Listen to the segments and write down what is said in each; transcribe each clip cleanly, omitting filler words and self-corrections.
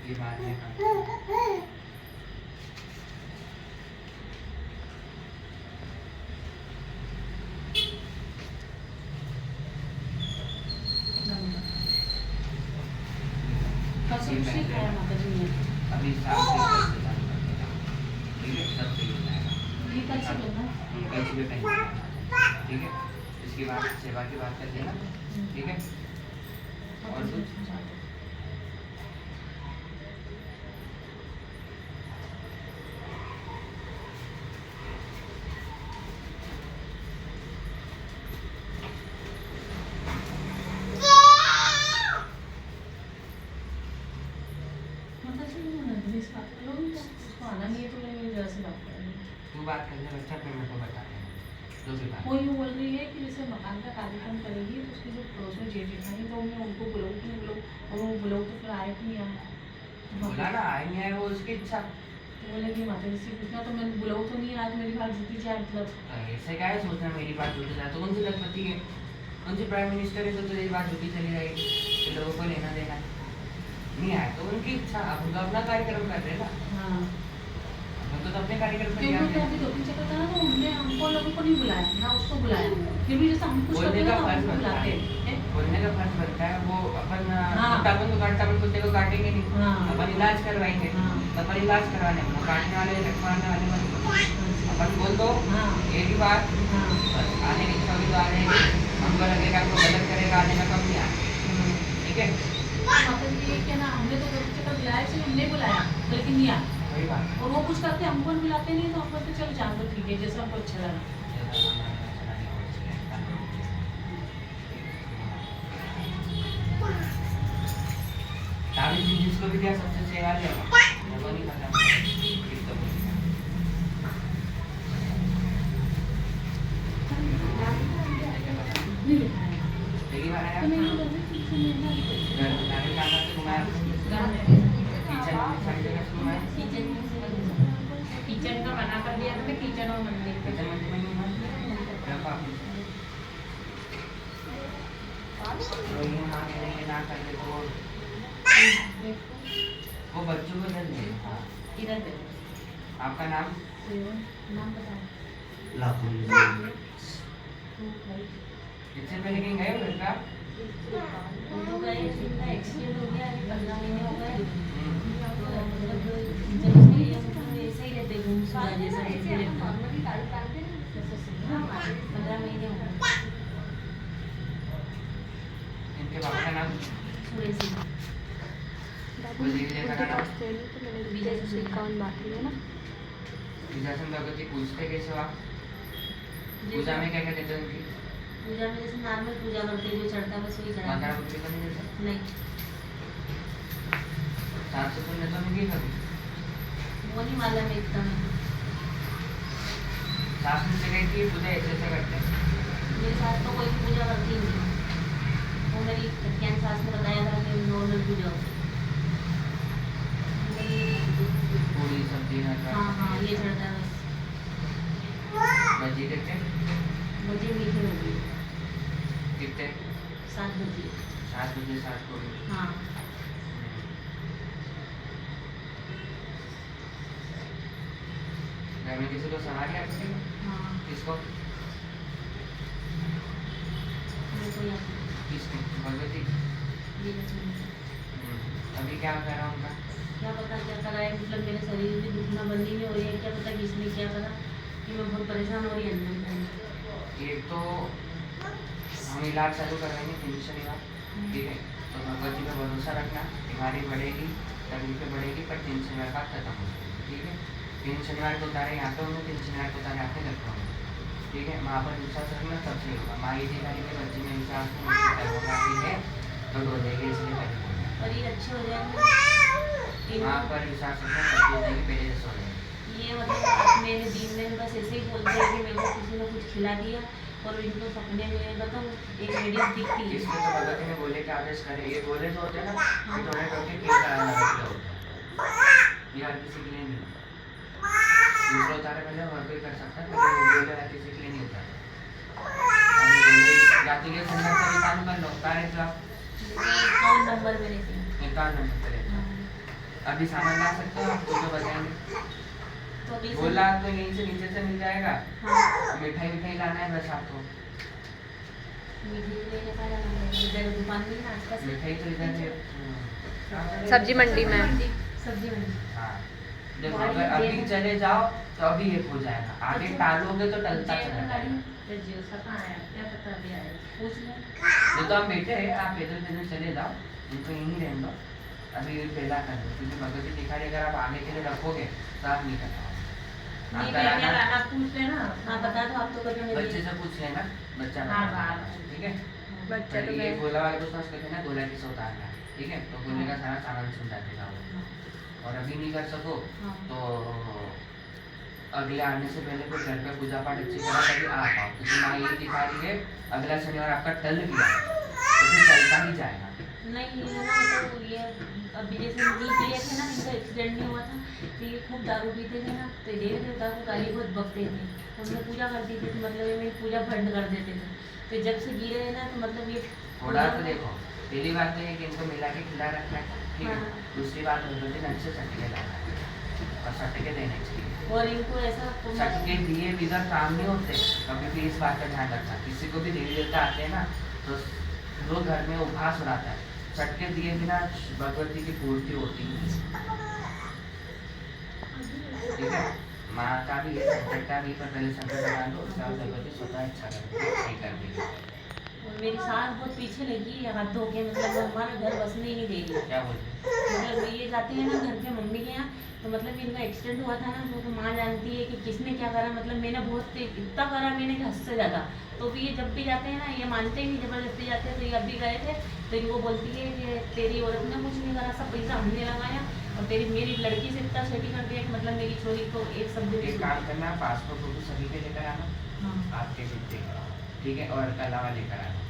ये बाद में काम। अभी साल से चालू कर देना, ठीक है, सब सही हो जाएगा। कल सुबह पहन, ठीक है। इसके बाद सेवा की बात कर लेना, ठीक है। और कुछ तू बात कर ले बच्चा, फिर मेरे को बता देना जो भी बात। वो यूँ बोल रही है कि जैसे मकान का कार्यक्रम करेगी तो उसके जो पड़ोस में जेठ जेठानी, तो मैं उनको बुलाऊँ कि नहीं बुलाऊँ, और वो बुलाऊँ तो फिर आए कि नहीं आए। बोला ना आए नहीं आए वो उसकी इच्छा। तो बोले कि माता जी से पूछना, तो मैं बुलाऊँ तो नहीं, आज मेरी बात जुटी जाए मतलब। ऐसे क्या है सोचना मेरी बात जुटी जाए, तो कौन सी लखपति है, कौन सी प्राइम मिनिस्टर है तो तेरी बात जुटी चली जाएगी, तो लोगों को लेना देना नहीं आए तो उनकी इच्छा। अब उनका अपना कार्यक्रम कर रहे ना, हाँ तो अपने कार्यक्रम पर क्योंकि ध्यान अभी दें। 2-3 जगह था ना, तो उनने हमको लोगों को नहीं बुलाया ना उसको बुलाया, फिर भी जैसे हम कुछ बोलने करते का हैं तो फर्ज हमको बनता बुलाते है, हैं। बोलने का फर्ज बनता है। वो अपन हाँ। अपन तो काटता, अपन कुत्ते को काटेंगे नहीं, हाँ। अपन इलाज करवाएंगे, हाँ। तो अपन इलाज करवाने में काटने वाले रखवाने वाले बन। अपन बोल दो हाँ। एक ही बात, हाँ। बस आने की इच्छा होगी तो आ जाएगी, हमको लगेगा हमको गलत करेगा आने का कम नहीं आए, ठीक है। माता जी ये क्या ना, हमने तो 2 जगह बुलाया से हमने बुलाया लेकिन नहीं आया, वही बात और वो कुछ करते हमको नहीं बुलाते नहीं, तो हमको तो चलो जान दो ठीक है, जैसा हमको अच्छा लगा। जिसको भी दिया सबसे सेवा लेगा, वो नहीं पता मुझे तो बोलेगा। नहीं लिखा है पहली बार आया तो नहीं बोल रही घर गाड़ी का से घुमाया, किचन में सारी जगह से घुमाया, किचन का मना कर दिया था मैं, किचन और मंदिर का। किचन में घुमाया रखा तो ये हाँ ये ना कर दे तो वो बच्चों को जल दे। इधर पे आपका नाम नाम बताओ। इससे पहले कहीं गए हो का? तो गए, उनका एक्सीडेंट हो गया, अभी 15 महीने हो गए, तो जब से ये मतलब ऐसे ही रहते गुमसुम जैसा ऐसे रहते हैं। 15 महीने हो गए। इनके बाबा का नाम सुरेश सिंह। विजय का नाम विजय सिंह। विजय भगवती पूजते कैसे हो आप? पूजा में क्या क्या देते हो उनकी? पूजा में जैसे नॉर्मल पूजा करते हैं, जो चढ़ता है बस वही चढ़ाते माता हैं। बुद्धि को नहीं देते? नहीं, सात सौ पुण्य तो नहीं कभी वो नहीं मालूम है इतना में। सास ने जगह की पूजा ऐसे ऐसे करते हैं। मेरे सास तो कोई पूजा करती नहीं, वो मेरी कटियान सास ने बताया था कि नॉर्मल पूजा होती है। पूरी सब्जी हाँ हाँ ये चढ़ता है बस। भजी देते मुझे मीठे हो गई कितने? 7 बजे। 7 बजे 7 को हाँ घर में किसी को सवारी आती है? हाँ किसको? मेरे को याद नहीं। किसको? भगवती। ये लक्ष्मी। अभी क्या कर रहा उनका? क्या पता क्या करा है, मतलब मेरे शरीर में दुखना बंद ही नहीं हो रही है, क्या पता किसने क्या करा कि मैं बहुत परेशान हो रही है। एक तो हम इलाज चालू करवाएंगे टेंशन इलाज, ठीक है। तो भगवती पे भरोसा रखना, बीमारी बढ़ेगी तकलीफें बढ़ेगी पर 3 शनिवार बाद खत्म हो जाएगी, ठीक है। 3 शनिवार को उतारे यहाँ पे होंगे, 3 शनिवार को उतारे आपने रखा होंगे, ठीक है। माँ पर विश्वास रखना तब सही होगा। माँ ये दिखाई के बच्चे में विश्वास नहीं है तो हो जाएगी, इसलिए पहले और ये अच्छे हो जाएंगे। माँ पर विश्वास रखना तब हो जाएगी, पहले जैसे हो जाएगी। ये मतलब मेरे दिन में बस ऐसे ही बोलते हैं कि मेरे को किसी ने कुछ खिला दिया, और इनको सपने में बताऊँ एक लेडीज दिखती है। इसमें तो भगवती ने बोले के आदेश करे, ये बोले तो होते हैं ना कि थोड़े टोके के कराना होता है, ये हर किसी के लिए नहीं। दूसरा उतारे पहले और कोई कर सकता है, लेकिन वो बोले हर किसी के लिए नहीं उतारे। अभी बोले जाती है संघर्ष से चालू कर लो, उतारे तो आप अकाउंट नंबर में रहती है। 51 नंबर पे रहता है। अभी सामान ला सकते हो आप, तो बताएंगे। तो अभी से- बोला तो यहीं से नीचे से मिल जाएगा। हाँ मिठाई मिठाई लाना है बस आपको। मीठी लेने का जाना है, इधर दुकान भी है आसपास में। मिठाई तो इधर है। सब्जी मंडी में। सब्जी मंडी। हाँ देखो गाड़ी अगर अभी देना। चले जाओ तो अभी एक हो जाएगा, आगे टालोगे तो टलता चला जाएगा। तो जियो सा कहाँ आया, क्या पता अभी आया, पूछ ले। ये तो हम बैठे हैं, आप पैदल पैदल चले जाओ, उनको यहीं रहने दो। अभी पहला कर दो, क्योंकि भगवती दिखाई अगर आप आगे के लिए रखोगे तो आप नहीं कर पाओगे। नहीं आप मैं क्या कराना लाना पूछ लेना, हाँ बता दो आप तो कभी नहीं बच्चे से पूछ लेना, बच्चा हाँ, बता हाँ। देगा, ठीक है। बच्चा तो ये मैं गोला वाले को समझ करके ना गोला की से उतारना है, ठीक है। तो गोले का सारा सामान समझा देगा वो। और अभी नहीं कर सको हाँ। तो अगले आने से पहले कोई घर पे पूजा पाठ अच्छी तरह करके आ पाओ, क्योंकि माँ ये दिखा रही है अगला शनिवार आपका टल गया तो फिर चलता ही जाएगा। नहीं ये ना तो ये अभी जैसे नीट लिए थे ना, इनका एक्सीडेंट नहीं हुआ था तो ये खूब दारू पीते थे ना, तो देव देवता को गाली बहुत बकते थे, तो मैं पूजा करती थी, तो मतलब ये मेरी पूजा भंड कर देते थे। तो जब से गिरे ना तो मतलब ये थोड़ा तो देखो, पहली बात तो ये कि इनको मिला के खिला रखना है, ठीक है। हाँ। दूसरी बात भगवती ने अच्छे सटके लाना है और सटके देने चाहिए। और इनको ऐसा सटके दिए बिगड़ काम नहीं होते। कभी भी इस बात का ध्यान रखना, किसी को भी देवी देवता आते हैं ना तो लोग घर में उपहास उड़ाता है, सटके दिए बिना भगवती की पूर्ति होती है, ठीक है। माँ का भी है, संकट का भी, पर पहले संकट बना दो, उसका भगवती स्वतः अच्छा करेगी, सही कर देगी। और मेरी सास बहुत पीछे लगी है हाथ धो के, मतलब वो हमारा घर बसने ही नहीं दे रही। क्या बोलते मतलब ये जाते हैं ना घर के मम्मी के यहाँ, तो मतलब इनका एक्सीडेंट हुआ था ना, तो माँ जानती है कि किसने क्या करा, मतलब मैंने बहुत इतना करा मैंने कि हद से ज़्यादा। तो भी ये जब भी जाते हैं ना, ये मानते ही नहीं, जबरदस्ती जाते हैं। तो ये अभी गए थे तो इनको बोलती है कि तेरी औरत ने कुछ नहीं करा, सब पैसा हमने लगाया और तेरी मेरी लड़की से इतना सेटिंग कर दिया कि मतलब मेरी छोरी को एक शब्द एक काम करना, पासपोर्ट फोटो सभी के लेकर आना, हाँ आपके जितने, ठीक है। और अलावा लेकर आना,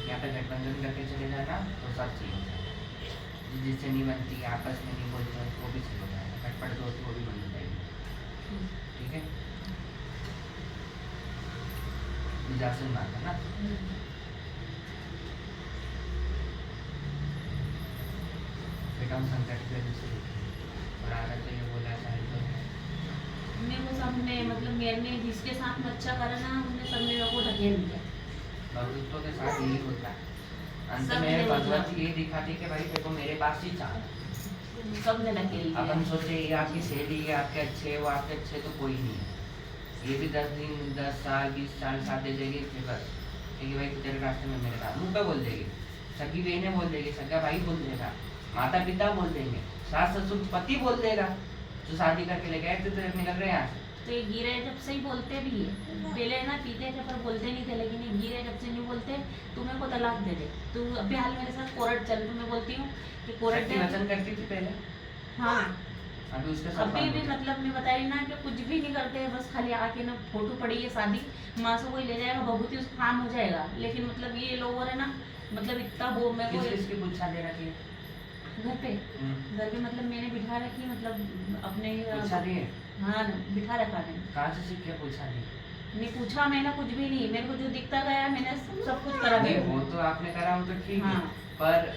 यहाँ पे गठबंधन करके चले जाना तो सब ठीक हो जाएगा। जिससे नहीं बनती, आपस में नहीं बोलते वो भी ठीक हो जाएगा, खटपट जो होती वो भी बन जाएगी, ठीक है। विजासन बात है ना। बेटा हम संकट की वजह से और आगे तो ये बोला शायद तो है। मेरे को सबने मतलब मैंने जिसके साथ में अच्छा करा ना, उसने सबने मेरे को ढकेल दिया। भगवतों के साथ यही होता है, अंत सब में ने भगवती ये दिखाती कि भाई देखो मेरे पास ही चाह। सबने ढकेल दिया। अपन सोचे ये आपकी सहेली है, आपके अच्छे, वो आपके अच्छे तो कोई नहीं है। ये भी 10 दिन 10 साल 20 साल साथ दे देगी, फिर बस कि भाई तेरे रास्ते में मेरे साथ मुँह पे बोल देगी, सगी बहनें बोल देगी, सगा भाई बोल देगा, माता पिता बोल देंगे, सास ससुर पति बोल देगा, जो शादी करके ले गए थे तो निकल रहे हैं यहाँ से। तो ये गिरे जब से ही बोलते भी है, पहले ना पीते थे पर बोलते नहीं थे, लेकिन ये गिरे जब से नहीं बोलते, तू मेरे को तलाक दे दे, तू अभी हाल मेरे साथ कोर्ट चल, तो मैं बोलती हूँ कि कोर्ट सच्ची वचन करती थी पहले, हाँ अभी उसके साथ अभी बंद भी हो गया। मतलब मैं बता रही ना कि कुछ भी नहीं करते, बस खाली आके ना फोटो पड़ी है शादी, माँ से कोई ले जाएगा, भभूति उसका काम हो जाएगा। लेकिन मतलब ये लोग है ना, मतलब इतना वो मेरे किस को किस की पूछा दे रखी है? घर पे मतलब मैंने बिठा रखी, मतलब अपने पूछा दी है? हाँ बिठा रखा मैंने। कहाँ से सीख के पूछा दी? नहीं पूछा मैंने कुछ भी नहीं, मेरे को जो दिखता गया मैंने सब कुछ करा नहीं दिया। वो तो आपने करा, वो तो ठीक है, हाँ। पर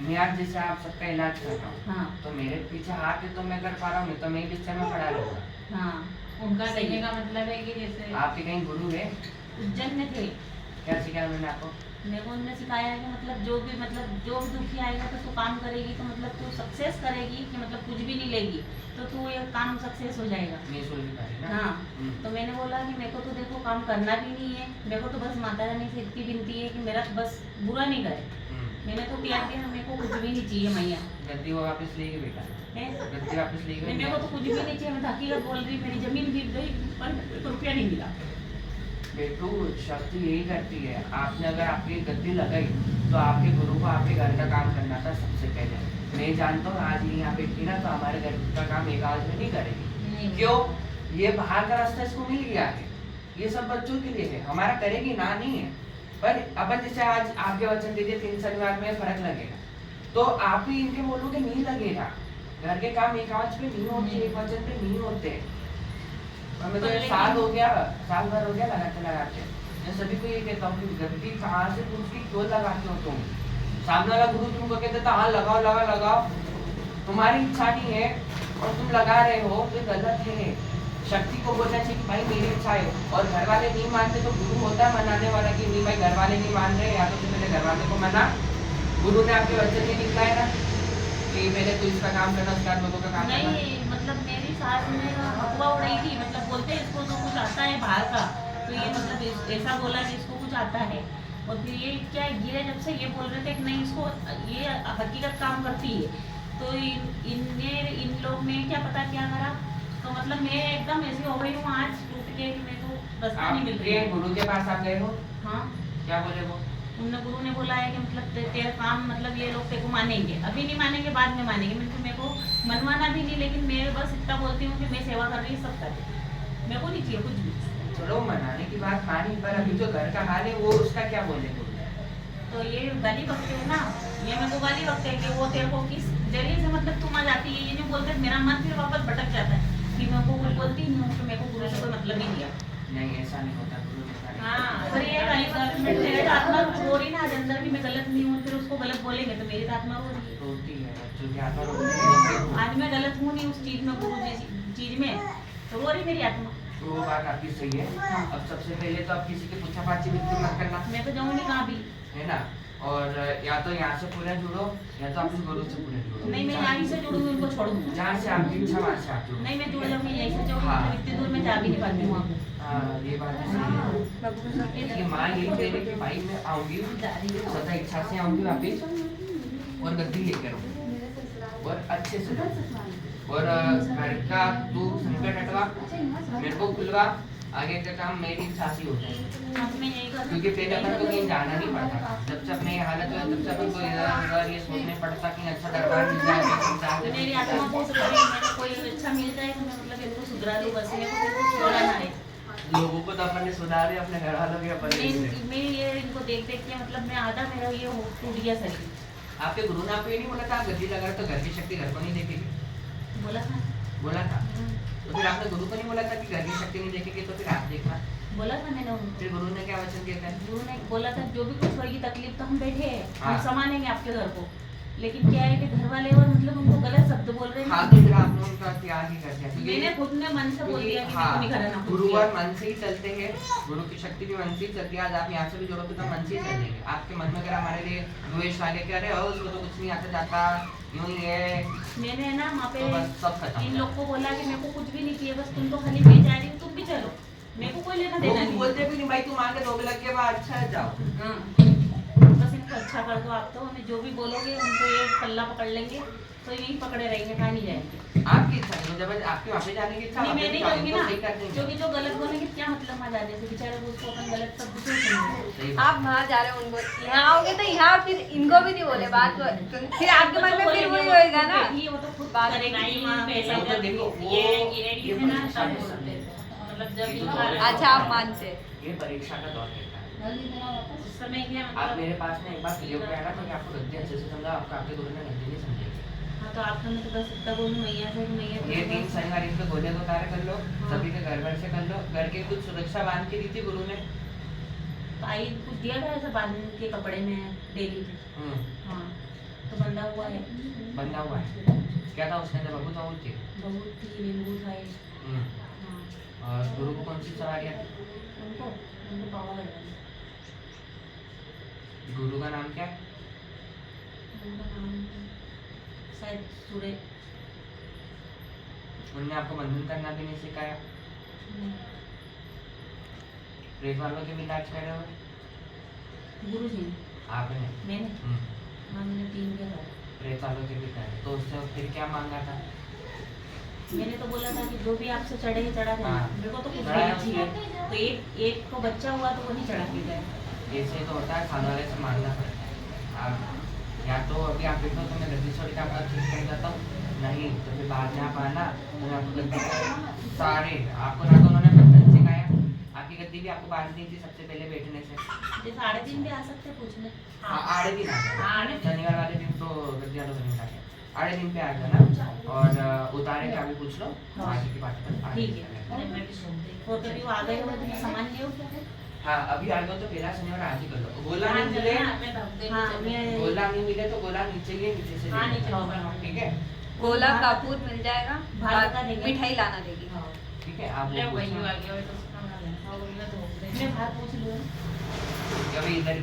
मैं आज जैसे आप सबका इलाज कर रहा हूँ, हाँ तो मेरे पीछे हाथ है तो मैं कर पा रहा हूँ, नहीं तो मैं बिस्तर में पड़ा रहूँगा। हाँ उनका सही कहने है। का मतलब है कि जैसे आपके कहीं गुरु है? उज्जैन में थे, क्या सिखाया उन्होंने आपको? मेरे को उन्होंने सिखाया है कि मतलब जो भी दुखी आएगा तो तू काम करेगी तो मतलब तू सक्सेस करेगी, कि मतलब कुछ भी नहीं लेगी तो तू ये काम सक्सेस हो जाएगा। नहीं सोच भी पाई ना। हाँ हम्म। तो मैंने बोला कि मेरे को तो देखो काम करना भी नहीं है, मेरे को तो बस माता रानी से इतनी विनती है कि मेरा बस बुरा नहीं करे। मैंने तो त्याग दिया, मेरे को कुछ भी नहीं चाहिए मैया गद्दी वो वापस लेगी बेटा, है। गद्दी वापस लेगी। मेरे को तो कुछ भी नहीं चाहिए, मैं तो हकीकत बोल रही, मेरी जमीन गिर गई पर मेरे को रुपया नहीं मिला। बेटू शक्ति यही करती है, आपने अगर आपकी गद्दी लगाई तो आपके गुरु को आपके घर का काम करना था सबसे पहले। मैं जानता हूँ आज ये यहाँ बैठी ना तो हमारे घर का काम एक आवाज में नहीं करेगी। क्यों? ये बाहर का रास्ता इसको मिल गया है, ये सब बच्चों के लिए है, हमारा करेगी ना नहीं है। पर अपन जैसे आज आपके वचन दीजिए 3 शनिवार में फर्क लगेगा, तो आप ही इनके बोलोगे नहीं लगेगा। घर के काम एक आवाज पे नहीं होते, एक वचन पे नहीं होते। और मैं तो ये साल भर हो गया लगाते। मैं सभी को ये कहता हूँ कि गद्दी कहाँ से पूछ के क्यों लगाते हो तुम? सामने वाला गुरु तुमको कहते था हाँ लगाओ लगाओ लगाओ, तुम्हारी इच्छा नहीं है और तुम लगा रहे हो, ये गलत है। शक्ति को बोलना चाहिए कि भाई मेरी इच्छा है, और घर वाले नहीं मानते तो गुरु होता है मनाने वाला कि नहीं भाई घर वाले नहीं मान रहे, या तो पहले घर वाले को मना। गुरु ने आपके वचन नहीं निकलाए ना कि मैंने तो इसका काम करना, उसके बाद लोगों का काम करना। नहीं मतलब मेरी सास ने अफवाह उड़ाई थी, मतलब बोलते हैं इसको तो कुछ आता है बाहर का, तो ये मतलब ऐसा बोला कि इसको कुछ आता है। और फिर ये क्या गिरे जब से ये बोल रहे थे कि नहीं इसको ये हकीकत काम करती है, तो इन लोग ने क्या पता क्या करा, तो मतलब मैं एकदम ऐसी हो गई हूँ आज टूट के कि मेरे को रास्ता नहीं मिल रही है। गुरु के पास आप गए हो, हाँ क्या बोले वो? उन्होंने गुरु ने बोला है कि मतलब तेरा काम मतलब ये लोग तेरे को मानेंगे, अभी नहीं मानेंगे बाद में मानेंगे। मेरे को मनवाना भी नहीं, लेकिन मैं बस इतना बोलती हूँ कि मैं सेवा कर रही हूँ, सब कर रही हूँ, मेरे को नहीं चाहिए कुछ भी। चलो मनाने की बात मानी, पर अभी जो घर का हाल है वो उसका क्या बोले गुरु? तो ये गाली बकते हैं ना, ये मेरे को गाली बकते हैं कि वो तेरे को किस जरिए से मतलब तुम आ जाती है, ये नहीं बोलते। मेरा मन फिर वापस भटक जाता है कि मैं को कुछ बोलती नहीं हूँ, तो मेरे को गुरु से कोई मतलब ही नहीं है। नहीं ऐसा नहीं होता, गुरु ने ऐसा नहीं हाँ पर ये गाली बकते मेरे आत्मा रो रही ना आज अंदर कि मैं गलत नहीं हूँ, फिर उसको गलत बोलेंगे तो मेरी तो आत्मा रो रही है। रोती है, बच्चों की आत्मा रोती है। आज मैं गलत हूँ नहीं उस चीज में, गुरु जैसी चीज में, तो रो रही मेरी आत्मा। तो वो बात आपकी सही है। अब सबसे पहले तो आप किसी की पूछा पाछी बिल्कुल मत करना, मैं तो जाऊंगी कहाँ भी, है ना। और या तो यहाँ से पूरे जुड़ो, या तो अपने गुरु से पूरे जुड़ो। नहीं मैं यहीं से जुड़ूंगी, उनको छोड़ूंगी। जहाँ से आपकी इच्छा वहाँ से आप जुड़ो। नहीं मैं जुड़ जाऊंगी यहीं से, जो हाँ। इतनी दूर में जा भी नहीं पाती हूँ वहाँ। हाँ ये बात भी सही है। ये माँ यही कह रही कि भाई मैं आऊंगी, सदा इच्छा से आऊंगी वापिस, और गद्दी लेकर आऊंगी और अच्छे से रहूं। और घर का तू संकट हटवा, मेरे को खुलवा, आगे का काम मेरी इच्छा से होता है। अब मैं यही करूँ क्योंकि पहले अपन को कहीं जाना नहीं पड़ता, जब से अपने ये हालत हुई तब से अपन को इधर ये सोचने पड़ता कि अच्छा दरबार मिल जाए, मेरी आत्मा बहुत कभी मेरे कोई अच्छा मिल जाए तो मैं मतलब इनको सुधरा दूँ, बस मेरे को बिल्कुल छोड़ना है। लोगों को तो अपन ने सुधारे, अपने घर वालों के अपन ने। मैं ये इनको देख देख के मतलब मैं आधा मेरा ये टूट गया शरीर। आपके गुरु ने आपको ये नहीं बोला था आप गद्दी लगा रहे तो घर की शक्ति घर को नहीं देखेगी? बोला था। बोला था। तो फिर आपने गुरु को नहीं बोला था कि घर की शक्ति नहीं देखेगी, तो फिर आप देखना। बोला था मैंने उनको। फिर गुरु ने क्या वचन दिया था? गुरु ने बोला था जो भी कुछ होगी तकलीफ तो हम बैठे हैं, हाँ। हम संभालेंगे आपके घर को, लेकिन क्या है कि घर वाले और मतलब उनको गलत शब्द बोल रहे हैं। हाँ तो फिर आपने उनका त्याग ही कर दिया। मैंने खुद ने मन से बोल दिया कि हाँ, नहीं कराना। गुरु और मन से ही चलते हैं, गुरु की शक्ति भी मन से ही चलती है। आज आप यहाँ से भी जोड़ोगे तो मन से ही चलेंगे। आपके मन में अगर हमारे लिए द्वेष आ गया कि अरे उसको तो कुछ नहीं आता जाता, यूं ही है, मैंने ना वहाँ पे तो बस सब खत्म। इन लोग को बोला कि मेरे को कुछ भी नहीं चाहिए, बस तुम तो खाली मैं जा रही हूँ, तुम भी चलो, मेरे को कोई लेना देना नहीं। बोलते भी नहीं भाई तुम आगे 2 लग के बाद अच्छा है जाओ। हाँ, बस इनको अच्छा कर दो आप, तो हमें जो भी बोलोगे उनको ये पल्ला पकड़ लेंगे, तो यही पकड़े रहेंगे, कहाँ नहीं जाएंगे। आपकी इच्छा है, जब आपके वहाँ पे जाने की इच्छा नहीं मैं नहीं जाऊंगी ना, सही कर देंगे। क्योंकि जो गलत बोलेंगे क्या मतलब वहाँ जाने से, बेचारे को उसको अपन गलत शब्द क्यों सुनेंगे। सही आप वहाँ जा रहे हो उनको, यहाँ आओगे तो यहाँ फिर इनको भी नहीं बोले बात, फिर आपके मन में फिर वही होएगा ना। वो तो खुद बात करेगी, वहाँ पैसा वो तो देखो, ये वो- गिरेगी ये है ना, परीक्षा तब का बोलते समय हैं। मतलब जब ये इनका तो अच्छा आप मानते हैं। ये परीक्षा का दौर रहता है। उस समय क्या आप मतलब, मेरे पास में एक बार वीडियो पे आया था कि आपको गद्दी अच्छे से समझा, आपको आपके गुरु ने गद्दी नहीं समझी। हाँ तो आपने मैं तो बस इतना बोलूँ मैया से कि मैया ये 3 शनिवार इन पे गोले को उतारे कर लो, हाँ। सभी के घर भर से कर लो। घर के कुछ सुरक्षा बांध के दी थी गुरु ने। आई कुछ दिया था ऐसा बांध के कपड़े में डेली के। हाँ तो बंधा हुआ है, बंधा हुआ है। क्या था उसके अंदर? बबूत वबूत थी। बहुत थी, नींबू था ये। हम्म। हाँ और गुरु को कौन सी सवारियाँ थी? उनको पावा लगा, गुरु का नाम क्या है? उनका नाम शायद सूर्य। उनने आपको बंधन करना भी नहीं सिखाया? प्रेत वालों के भी इलाज कर रहे हो गुरु जी आपने? मैंने, हाँ मैंने 3 के बाद प्रेत वालों के भी करे, तो उससे फिर क्या मांगा था? मैंने तो बोला था कि जो भी आपसे चढ़े चढ़ा देना, हाँ। मेरे को तो कुछ चढ़ाया नहीं चाहिए। तो एक को बच्चा हुआ तो वो नहीं चढ़ा के जाए। ऐसे तो होता है, खाने वाले से मांगना पड़ता है। आप या तो अभी आप देखो तो मैं गद्दी छोड़ के आपका ठीक कर जाता हूँ, नहीं तो फिर बाद में आप आना तो मैं आपको गद्दी सारे आपको ना तो उन्होंने बंधन सिखाया, आपकी गद्दी भी आपको बांध दी थी सबसे पहले बैठने से। जैसे 8 दिन भी आ सकते हैं पूछने। हाँ 8 दिन आ हाँ, गया, शनिवार वाले दिन तो गद्दी वालों को नहीं उठा गया, 8 दिन पे आ जाना। और उतारे का भी पूछ लो, आगे की बात पर ठीक है, मैं भी सुन रही हूँ। और कभी वो आ गए हो तो सामान ले क्या? हाँ अभी आ गए तो पहला शनिवार आज ही कर लो। गोला नहीं मिले, हाँ मैं गोला नहीं मिले तो गोला नीचे लिए नीचे से हाँ, ले नीचे लो। होगा। ठीक है, गोला बाहर- कपूर मिल जाएगा, बाहर बता देंगे। मिठाई लाना देगी। हाँ। ठीक है आप ले वो वही पूछना। आ गया, वही तो उसका नाम है। हाँ, वही मैं तो बोल रही हूँ। मैं बाहर पूछ लूँ। अभी इधर ही